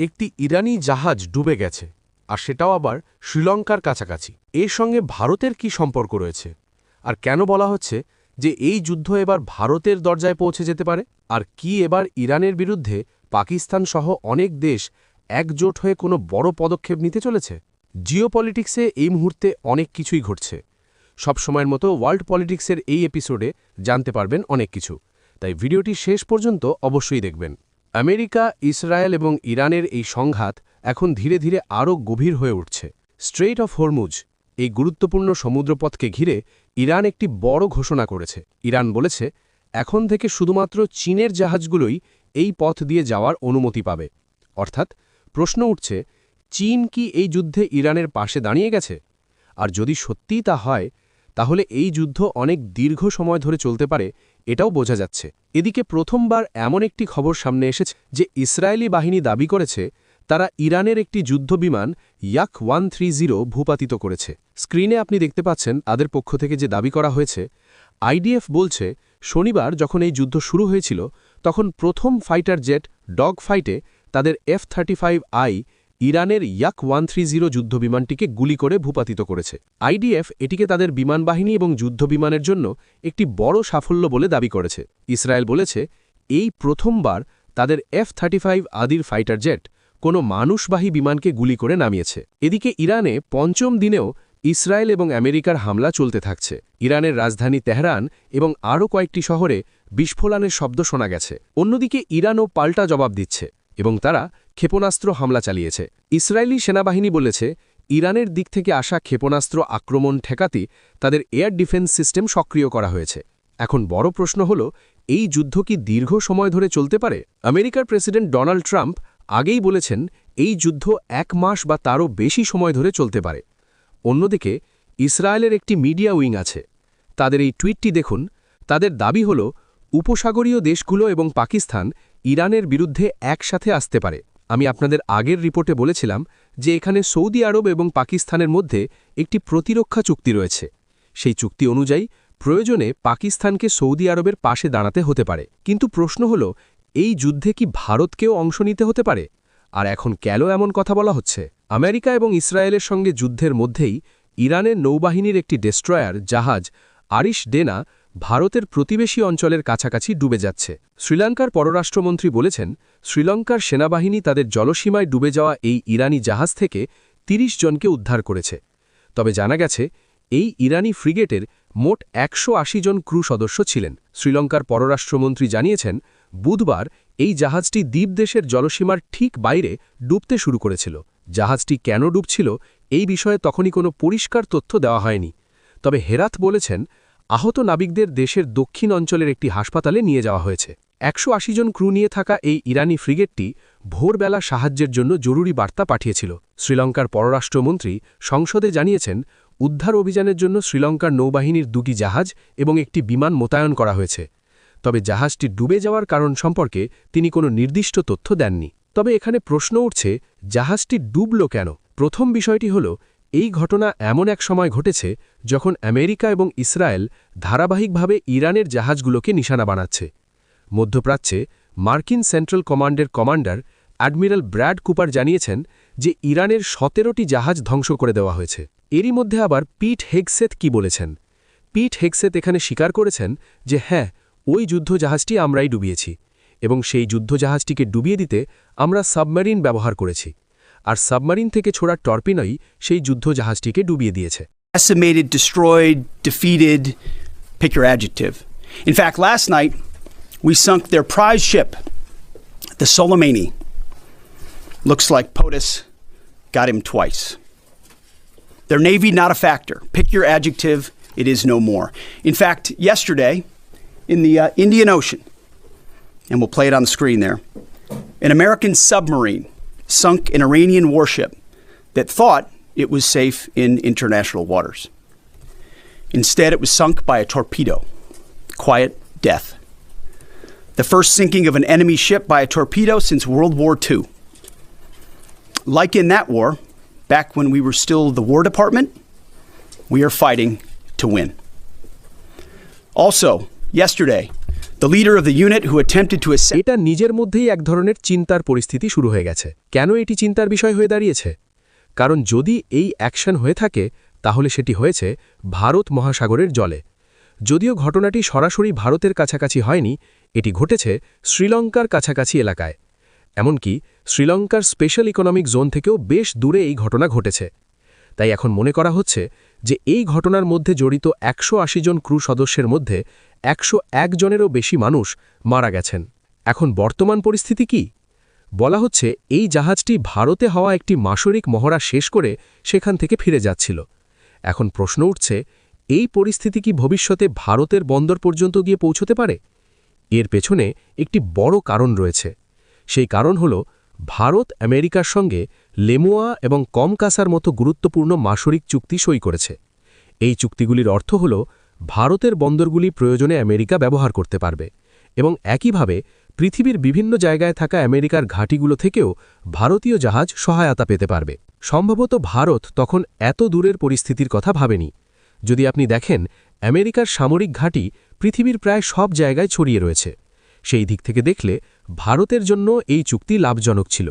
একটি ইরানি জাহাজ ডুবে গেছে, আর সেটাও আবার শ্রীলঙ্কার কাছাকাছি। এর সঙ্গে ভারতের কি সম্পর্ক রয়েছে, আর কেন বলা হচ্ছে যে এই যুদ্ধ এবার ভারতের দরজায় পৌঁছে যেতে পারে? আর কি এবার ইরানের বিরুদ্ধে পাকিস্তান সহ অনেক দেশ একজোট হয়ে কোনো বড় পদক্ষেপ নিতে চলেছে? জিওপলিটিক্সে এই মুহূর্তে অনেক কিছুই ঘটছে। সবসময়ের মতো ওয়ার্ল্ড পলিটিক্সের এই এপিসোডে জানতে পারবেন অনেক কিছু, তাই ভিডিওটি শেষ পর্যন্ত অবশ্যই দেখবেন। আমেরিকা, ইসরায়েল এবং ইরানের এই সংঘাত এখন ধীরে ধীরে আরও গভীর হয়ে উঠছে। স্ট্রেইট অফ হরমুজ, এই গুরুত্বপূর্ণ সমুদ্রপথকে ঘিরে ইরান একটি বড় ঘোষণা করেছে। ইরান বলেছে, এখন থেকে শুধুমাত্র চীনের জাহাজগুলোই এই পথ দিয়ে যাওয়ার অনুমতি পাবে। অর্থাৎ প্রশ্ন উঠছে, চীন কি এই যুদ্ধে ইরানের পাশে দাঁড়িয়ে গেছে? আর যদি সত্যিই তা হয়, তাহলে এই যুদ্ধ অনেক দীর্ঘ সময় ধরে চলতে পারে, এটাও বোঝা যাচ্ছে। এদিকে প্রথমবার এমন একটি খবর সামনে এসেছে যে ইসরায়েলি বাহিনী দাবি করেছে তারা ইরানের একটি যুদ্ধবিমান ইয়াক 130 ভূপাতিত করেছে। স্ক্রিনে আপনি দেখতে পাচ্ছেন তাদের পক্ষ থেকে যে দাবি করা হয়েছে। আইডিএফ বলছে, শনিবার যখন এই যুদ্ধ শুরু হয়েছিল তখন প্রথম ফাইটার জেট ডগ ফাইটে তাদের F-35I ইরানের ইয়াক 130 যুদ্ধবিমানটিকে গুলি করে ভূপাতিত করেছে। আইডিএফ এটিকে তাদের বিমানবাহিনী এবং যুদ্ধবিমানের জন্য একটি বড় সাফল্য বলে দাবি করেছে। ইসরায়েল বলেছে, এই প্রথমবার তাদের F-35 আদির ফাইটার জেট কোনো মানুষবাহী বিমানকে গুলি করে নামিয়েছে। এদিকে ইরানে পঞ্চম দিনেও ইসরায়েল এবং আমেরিকার হামলা চলতে থাকছে। ইরানের রাজধানী তেহরান এবং আরও কয়েকটি শহরে বিস্ফোরণের শব্দ শোনা গেছে। অন্যদিকে ইরানও পাল্টা জবাব দিচ্ছে এবং তারা ক্ষেপণাস্ত্র হামলা চালিয়েছে। ইসরায়েলি সেনাবাহিনী বলেছে, ইরানের দিক থেকে আসা ক্ষেপণাস্ত্র আক্রমণ ঠেকাতে তাদের এয়ার ডিফেন্স সিস্টেম সক্রিয় করা হয়েছে। এখন বড় প্রশ্ন হল, এই যুদ্ধ কি দীর্ঘ সময় ধরে চলতে পারে? আমেরিকার প্রেসিডেন্ট ডোনাল্ড ট্রাম্প আগেই বলেছেন, এই যুদ্ধ 1 মাস বা তারও বেশি সময় ধরে চলতে পারে। অন্যদিকে ইসরায়েলের একটি মিডিয়া উইং আছে। তাদের এই টুইটটি দেখুন। তাদের দাবি হল, উপসাগরীয় দেশগুলো এবং পাকিস্তান ইরানের বিরুদ্ধে একসাথে আসতে পারে। আমি আপনাদের আগের রিপোর্টে বলেছিলাম যে এখানে সৌদি আরব এবং পাকিস্তানের মধ্যে একটি প্রতিরক্ষা চুক্তি রয়েছে। সেই চুক্তি অনুযায়ী প্রয়োজনে পাকিস্তানকে সৌদি আরবের পাশে দাঁড়াতে হতে পারে। কিন্তু প্রশ্ন হল, এই যুদ্ধে কি ভারতকেও অংশ নিতে হতে পারে? আর এখন কেন এমন কথা বলা হচ্ছে? আমেরিকা এবং ইসরায়েলের সঙ্গে যুদ্ধের মধ্যেই ইরানের নৌবাহিনীর একটি ডেস্ট্রয়ার জাহাজ আরিশ ডেনা ভারতের প্রতিবেশী অঞ্চলের কাছাকাছি ডুবে যাচ্ছে। শ্রীলঙ্কার পররাষ্ট্রমন্ত্রী বলেছেন, শ্রীলঙ্কার সেনাবাহিনী তাদের জলসীমায় ডুবে যাওয়া এই ইরানি জাহাজ থেকে ৩০ জনকে উদ্ধার করেছে। তবে জানা গেছে, এই ইরানি ফ্রিগেটের মোট ১৮০ জন ক্রু সদস্য ছিলেন। শ্রীলঙ্কার পররাষ্ট্রমন্ত্রী জানিয়েছেন, বুধবার এই জাহাজটি দ্বীপদেশের জলসীমার ঠিক বাইরে ডুবতে শুরু করেছিল। জাহাজটি কেন ডুবছিল এই বিষয়ে তখনই কোনো পরিষ্কার তথ্য দেওয়া হয়নি। তবে হেরাত বলেছেন, আহত নাবিকদের দেশের দক্ষিণ অঞ্চলের একটি হাসপাতালে নিয়ে যাওয়া হয়েছে। ১৮০ জন ক্রু নিয়ে থাকা এই ইরানি ফ্রিগেটটি ভোরবেলা সাহায্যের জন্য জরুরি বার্তা পাঠিয়েছিল। শ্রীলঙ্কার পররাষ্ট্রমন্ত্রী সংসদে জানিয়েছেন, উদ্ধার অভিযানের জন্য শ্রীলঙ্কার নৌবাহিনীর 2টি জাহাজ এবং একটি বিমান মোতায়েন করা হয়েছে। তবে জাহাজটি ডুবে যাওয়ার কারণ সম্পর্কে তিনি কোনো নির্দিষ্ট তথ্য দেননি। তবে এখানে প্রশ্ন উঠছে, জাহাজটি ডুবল কেন? প্রথম বিষয়টি হল, এই ঘটনা এমন এক সময় ঘটেছে যখন আমেরিকা এবং ইসরায়েল ধারাবাহিকভাবে ইরানের জাহাজগুলোকে নিশানা বানাচ্ছে। মধ্যপ্রাচ্যে মার্কিন সেন্ট্রাল কমান্ডের কমান্ডার অ্যাডমিরাল ব্র্যাড কুপার জানিয়েছেন যে ইরানের 17টি জাহাজ ধ্বংস করে দেওয়া হয়েছে। এরই মধ্যে আবার পিট হেগসেথ কি বলেছেন? পিট হেগসেথ এখানে স্বীকার করেছেন যে হ্যাঁ, ওই যুদ্ধজাহাজটি আমরাই ডুবিয়েছি এবং সেই যুদ্ধজাহাজটিকে ডুবিয়ে দিতে আমরা সাবমেরিন ব্যবহার করেছি, আর সাবমেরিন থেকে ছোড়া টর্পিডোই সেই যুদ্ধজাহাজটিকে ডুবিয়ে দিয়েছে। Decimated, destroyed, defeated, pick your adjective. In fact, last night we sunk their prize ship, the Soleimani. Looks like POTUS got him twice. Their navy not a factor. Pick your adjective, it is no more. In fact, yesterday in the Indian Ocean, and we'll play it on the screen there, an American submarine sunk an Iranian warship that thought it was safe in international waters. Instead, it was sunk by a torpedo. Quiet death. The first sinking of an enemy ship by a torpedo since World War II. Like in that war, back when we were still the War Department, we are fighting to win. Also, yesterday, The leader of the unit who attempted to ascend এটা নিজের মধ্যেই এক ধরনের চিন্তার পরিস্থিতি শুরু হয়ে গেছে। কেন এটি চিন্তার বিষয় হয়ে দাঁড়িয়েছে? কারণ যদি এই অ্যাকশন হয়ে থাকে তাহলে সেটি হয়েছে ভারত মহাসাগরের জলে। যদিও ঘটনাটি সরাসরি ভারতের কাছাকাছি হয়নি, এটি ঘটেছে শ্রীলঙ্কার কাছাকাছি এলাকায়। এমনকি শ্রীলঙ্কার স্পেশাল ইকোনমিক জোন থেকেও বেশ দূরে এই ঘটনা ঘটেছে। তাই এখন মনে করা হচ্ছে যে এই ঘটনার মধ্যে জড়িত 180 জন ক্রু সদস্যের মধ্যে 101 জনেরও বেশি মানুষ মারা গেছেন। এখন বর্তমান পরিস্থিতি কি? বলা হচ্ছে এই জাহাজটি ভারতে হওয়া একটি মাসরিক মহড়া শেষ করে সেখান থেকে ফিরে যাচ্ছিল। এখন প্রশ্ন উঠছে, এই পরিস্থিতি কি ভবিষ্যতে ভারতের বন্দর পর্যন্ত গিয়ে পৌঁছতে পারে? এর পেছনে একটি বড় কারণ রয়েছে। সেই কারণ হল ভারত আমেরিকার সঙ্গে লেমোয়া এবং কমকাসার মতো গুরুত্বপূর্ণ মাসরিক চুক্তি সই করেছে। এই চুক্তিগুলির অর্থ হল ভারতের বন্দরগুলি প্রয়োজনে আমেরিকা ব্যবহার করতে পারবে এবং একইভাবে পৃথিবীর বিভিন্ন জায়গায় থাকা আমেরিকার ঘাঁটিগুলো থেকেও ভারতীয় জাহাজ সহায়তা পেতে পারবে। সম্ভবত ভারত তখন এত দূরের পরিস্থিতির কথা ভাবেনি। যদি আপনি দেখেন, আমেরিকার সামরিক ঘাঁটি পৃথিবীর প্রায় সব জায়গায় ছড়িয়ে রয়েছে। সেই দিক থেকে দেখলে ভারতের জন্য এই চুক্তি লাভজনক ছিল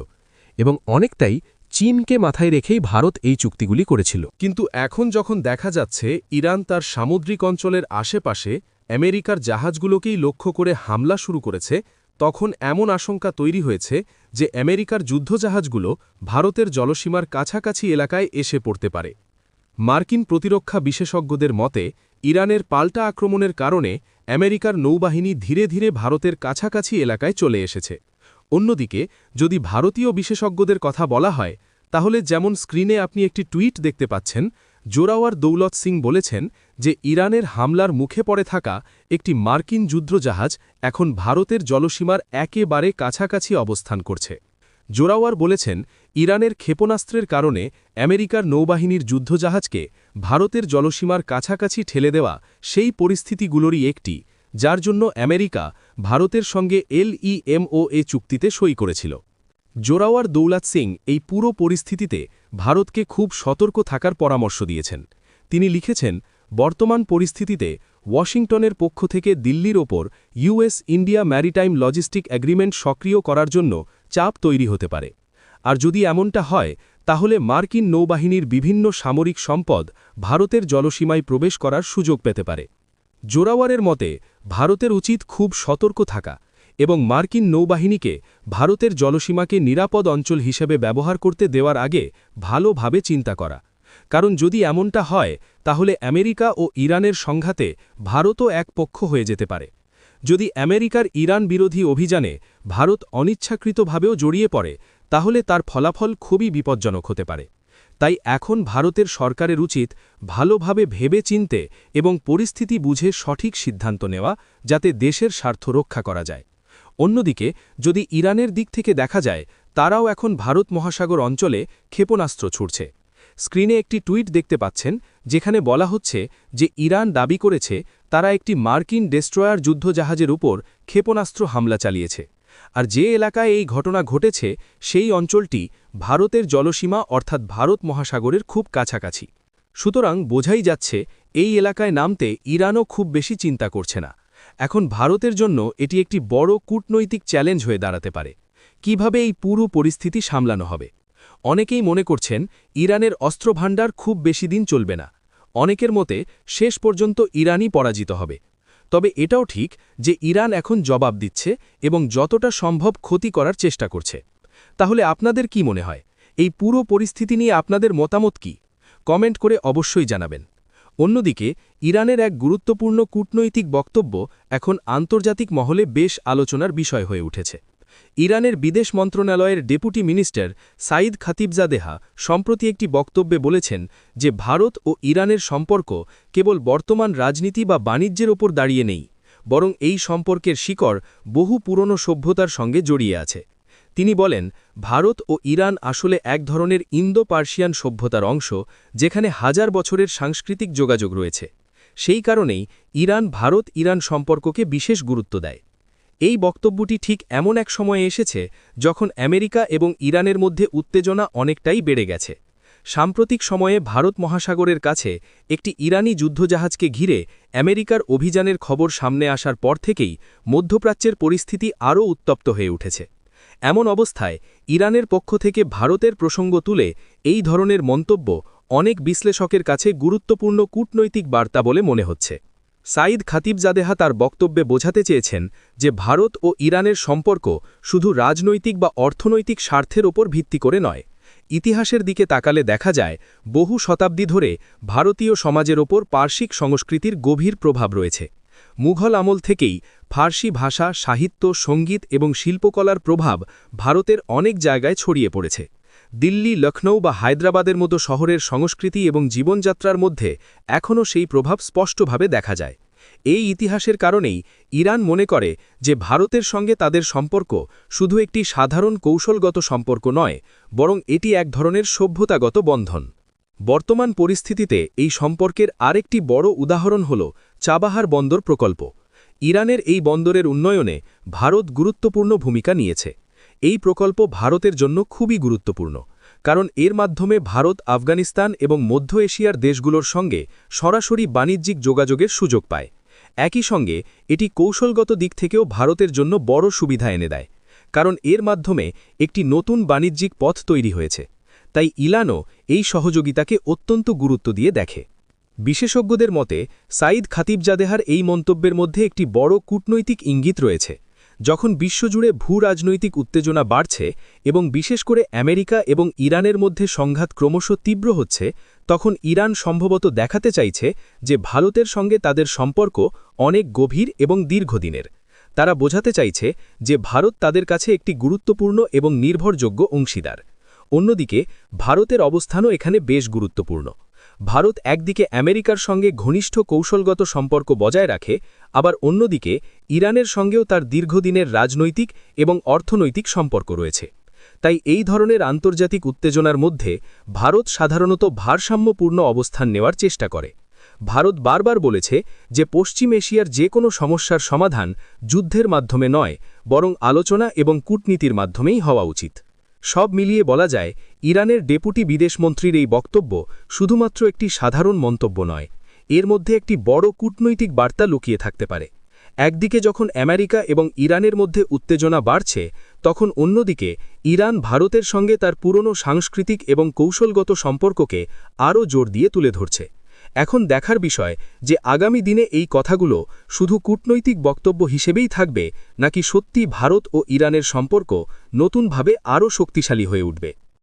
এবং অনেকটাই চীনকে মাথায় রেখেই ভারত এই চুক্তিগুলি করেছিল। কিন্তু এখন যখন দেখা যাচ্ছে ইরান তার সামুদ্রিক অঞ্চলের আশেপাশে আমেরিকার জাহাজগুলোকেই লক্ষ্য করে হামলা শুরু করেছে, তখন এমন আশঙ্কা তৈরি হয়েছে যে আমেরিকার যুদ্ধজাহাজগুলো ভারতের জলসীমার কাছাকাছি এলাকায় এসে পড়তে পারে। মার্কিন প্রতিরক্ষা বিশেষজ্ঞদের মতে ইরানের পাল্টা আক্রমণের কারণে আমেরিকার নৌবাহিনী ধীরে ধীরে ভারতের কাছাকাছি এলাকায় চলে এসেছে। অন্যদিকে যদি ভারতীয় বিশেষজ্ঞদের কথা বলা হয়, তাহলে যেমন স্ক্রিনে আপনি একটি টুইট দেখতে পাচ্ছেন, জোরাওয়ার দৌলত সিং বলেছেন যে ইরানের হামলার মুখে পড়ে থাকা একটি মার্কিন যুদ্ধজাহাজ এখন ভারতের জলসীমার একেবারে কাছাকাছি অবস্থান করছে। জোরাওয়ার বলেছেন, ইরানের ক্ষেপণাস্ত্রের কারণে আমেরিকার নৌবাহিনীর যুদ্ধজাহাজকে ভারতের জলসীমার কাছাকাছি ঠেলে দেওয়া সেই পরিস্থিতিগুলোরই একটি, যার জন্য আমেরিকা ভারতের সঙ্গে LEMOA চুক্তিতে সই করেছিল। জোরাওয়ার দৌলত সিং এই পুরো পরিস্থিতিতে ভারতকে খুব সতর্ক থাকার পরামর্শ দিয়েছেন। তিনি লিখেছেন, বর্তমান পরিস্থিতিতে ওয়াশিংটনের পক্ষ থেকে দিল্লির ওপর US India maritime logistic agreement সক্রিয় করার জন্য চাপ তৈরি হতে পারে। আর যদি এমনটা হয়, তাহলে মার্কিন নৌবাহিনীর বিভিন্ন সামরিক সম্পদ ভারতের জলসীমায় প্রবেশ করার সুযোগ পেতে পারে। জোরাওয়ারের মতে ভারতের উচিত খুব সতর্ক থাকা এবং মার্কিন নৌবাহিনীকে ভারতের জলসীমাকে নিরাপদ অঞ্চল হিসেবে ব্যবহার করতে দেওয়ার আগে ভালোভাবে চিন্তা করা। কারণ যদি এমনটা হয়, তাহলে আমেরিকা ও ইরানের সংঘাতে ভারতও এক পক্ষ হয়ে যেতে পারে। যদি আমেরিকার ইরান বিরোধী অভিযানে ভারত অনিচ্ছাকৃতভাবেও জড়িয়ে পড়ে, তাহলে তার ফলাফল খুবই বিপজ্জনক হতে পারে। তাই এখন ভারতের সরকারের উচিত ভালোভাবে ভেবে চিনতে এবং পরিস্থিতি বুঝে সঠিক সিদ্ধান্ত নেওয়া, যাতে দেশের স্বার্থ রক্ষা করা যায়। অন্যদিকে যদি ইরানের দিক থেকে দেখা যায়, তারাও এখন ভারত মহাসাগর অঞ্চলে ক্ষেপণাস্ত্র ছুড়ছে। স্ক্রিনে একটি টুইট দেখতে পাচ্ছেন, যেখানে বলা হচ্ছে যে ইরান দাবি করেছে তারা একটি মার্কিন ডেস্ট্রয়ার যুদ্ধজাহাজের উপর ক্ষেপণাস্ত্র হামলা চালিয়েছে। আর যে এলাকায় এই ঘটনা ঘটেছে সেই অঞ্চলটি ভারতের জলসীমা অর্থাৎ ভারত মহাসাগরের খুব কাছাকাছি। সুতরাং বোঝাই যাচ্ছে এই এলাকায় নামতে ইরানও খুব বেশি চিন্তা করছে না। এখন ভারতের জন্য এটি একটি বড় কূটনৈতিক চ্যালেঞ্জ হয়ে দাঁড়াতে পারে। কিভাবে এই পুরো পরিস্থিতি সামলানো হবে? অনেকেই মনে করছেন ইরানের অস্ত্রভাণ্ডার খুব বেশি দিন চলবে না। অনেকের মতে শেষ পর্যন্ত ইরানই পরাজিত হবে। তবে এটাও ঠিক যে ইরান এখন জবাব দিচ্ছে এবং যতটা সম্ভব ক্ষতি করার চেষ্টা করছে। তাহলে আপনাদের কি মনে হয়, এই পুরো পরিস্থিতি নিয়ে আপনাদের মতামত কি? কমেন্ট করে অবশ্যই জানাবেন। অন্যদিকে ইরানের এক গুরুত্বপূর্ণ কূটনৈতিক বক্তব্য এখন আন্তর্জাতিক মহলে বেশ আলোচনার বিষয় হয়ে উঠেছে। ইরানের বিদেশ মন্ত্রণালয়ের ডেপুটি মিনিস্টার সাইদ খাতিবজাদেহা সম্প্রতি একটি বক্তব্যে বলেছেন যে ভারত ও ইরানের সম্পর্ক কেবল বর্তমান রাজনীতি বা বাণিজ্যের ওপর দাঁড়িয়ে নেই, বরং এই সম্পর্কের শিকড় বহু পুরনো সভ্যতার সঙ্গে জড়িয়ে আছে। তিনি বলেন, ভারত ও ইরান আসলে এক ধরনের ইন্দো পার্সিয়ান সভ্যতার অংশ, যেখানে হাজার বছরের সাংস্কৃতিক যোগাযোগ রয়েছে। সেই কারণেই ইরান ভারত-ইরান সম্পর্ককে বিশেষ গুরুত্ব দেয়। এই বক্তব্যটি ঠিক এমন এক সময়ে এসেছে যখন আমেরিকা এবং ইরানের মধ্যে উত্তেজনা অনেকটাই বেড়ে গেছে। সাম্প্রতিক সময়ে ভারত মহাসাগরের কাছে একটি ইরানি যুদ্ধজাহাজকে ঘিরে আমেরিকার অভিযানের খবর সামনে আসার পর থেকেই মধ্যপ্রাচ্যের পরিস্থিতি আরও উত্তপ্ত হয়ে উঠেছে। এমন অবস্থায় ইরানের পক্ষ থেকে ভারতের প্রসঙ্গ তুলে এই ধরনের মন্তব্য অনেক বিশ্লেষকের কাছে গুরুত্বপূর্ণ কূটনৈতিক বার্তা বলে মনে হচ্ছে। সাঈদ খাতিবজাদেহা তার বক্তব্যে বোঝাতে চেয়েছেন যে ভারত ও ইরানের সম্পর্ক শুধু রাজনৈতিক বা অর্থনৈতিক স্বার্থের ওপর ভিত্তি করে নয়। ইতিহাসের দিকে তাকালে দেখা যায় বহু শতাব্দী ধরে ভারতীয় সমাজের ওপর পার্শ্বিক সংস্কৃতির গভীর প্রভাব রয়েছে। মুঘল আমল থেকেই ফার্সি ভাষা, সাহিত্য, সঙ্গীত এবং শিল্পকলার প্রভাব ভারতের অনেক জায়গায় ছড়িয়ে পড়েছে। দিল্লি, লখনৌ বা হায়দ্রাবাদের মতো শহরের সংস্কৃতি এবং জীবনযাত্রার মধ্যে এখনও সেই প্রভাব স্পষ্টভাবে দেখা যায়। এই ইতিহাসের কারণেই ইরান মনে করে যে ভারতের সঙ্গে তাদের সম্পর্ক শুধু একটি সাধারণ কৌশলগত সম্পর্ক নয়, বরং এটি এক ধরনের সভ্যতাগত বন্ধন। বর্তমান পরিস্থিতিতে এই সম্পর্কের আরেকটি বড় উদাহরণ হল চাবাহার বন্দর প্রকল্প। ইরানের এই বন্দরের উন্নয়নে ভারত গুরুত্বপূর্ণ ভূমিকা নিয়েছে। এই প্রকল্প ভারতের জন্য খুবই গুরুত্বপূর্ণ, কারণ এর মাধ্যমে ভারত আফগানিস্তান এবং মধ্য এশিয়ার দেশগুলোর সঙ্গে সরাসরি বাণিজ্যিক যোগাযোগের সুযোগ পায়। একই সঙ্গে এটি কৌশলগত দিক থেকেও ভারতের জন্য বড় সুবিধা এনে দেয়, কারণ এর মাধ্যমে একটি নতুন বাণিজ্যিক পথ তৈরি হয়েছে। তাই ইরানও এই সহযোগিতাকে অত্যন্ত গুরুত্ব দিয়ে দেখে। বিশেষজ্ঞদের মতে সাঈদ খাতিবজাদেহার এই মন্তব্যের মধ্যে একটি বড় কূটনৈতিক ইঙ্গিত রয়েছে। যখন বিশ্বজুড়ে ভূ-রাজনৈতিক উত্তেজনা বাড়ছে এবং বিশেষ করে আমেরিকা এবং ইরানের মধ্যে সংঘাত ক্রমশ তীব্র হচ্ছে, তখন ইরান সম্ভবত দেখাতে চাইছে যে ভারতের সঙ্গে তাদের সম্পর্ক অনেক গভীর এবং দীর্ঘদিনের। তারা বোঝাতে চাইছে যে ভারত তাদের কাছে একটি গুরুত্বপূর্ণ এবং নির্ভরযোগ্য অংশীদার। অন্যদিকে ভারতের অবস্থানও এখানে বেশ গুরুত্বপূর্ণ। ভারত একদিকে আমেরিকার সঙ্গে ঘনিষ্ঠ কৌশলগত সম্পর্ক বজায় রাখে, আবার অন্যদিকে ইরানের সঙ্গেও তার দীর্ঘদিনের রাজনৈতিক এবং অর্থনৈতিক সম্পর্ক রয়েছে। তাই এই ধরনের আন্তর্জাতিক উত্তেজনার মধ্যে ভারত সাধারণত ভারসাম্যপূর্ণ অবস্থান নেওয়ার চেষ্টা করে। ভারত বারবার বলেছে যে পশ্চিম এশিয়ার যে কোনো সমস্যার সমাধান যুদ্ধের মাধ্যমে নয়, বরং আলোচনা এবং কূটনীতির মাধ্যমেই হওয়া উচিত। সব মিলিয়ে বলা যায়, ইরানের ডেপুটি বিদেশমন্ত্রীর এই বক্তব্য শুধুমাত্র একটি সাধারণ মন্তব্য নয়, এর মধ্যে একটি বড় কূটনৈতিক বার্তা লুকিয়ে থাকতে পারে। একদিকে যখন আমেরিকা এবং ইরানের মধ্যে উত্তেজনা বাড়ছে, তখন অন্যদিকে ইরান ভারতের সঙ্গে তার পুরনো সাংস্কৃতিক এবং কৌশলগত সম্পর্ককে আরও জোর দিয়ে তুলে ধরছে। এখন দেখার বিষয় যে আগামী দিনে এই কথাগুলো শুধু কূটনৈতিক বক্তব্য হিসেবেই থাকবে, নাকি সত্যি ভারত ও ইরানের সম্পর্ক নতুনভাবে আরও শক্তিশালী হয়ে উঠবে।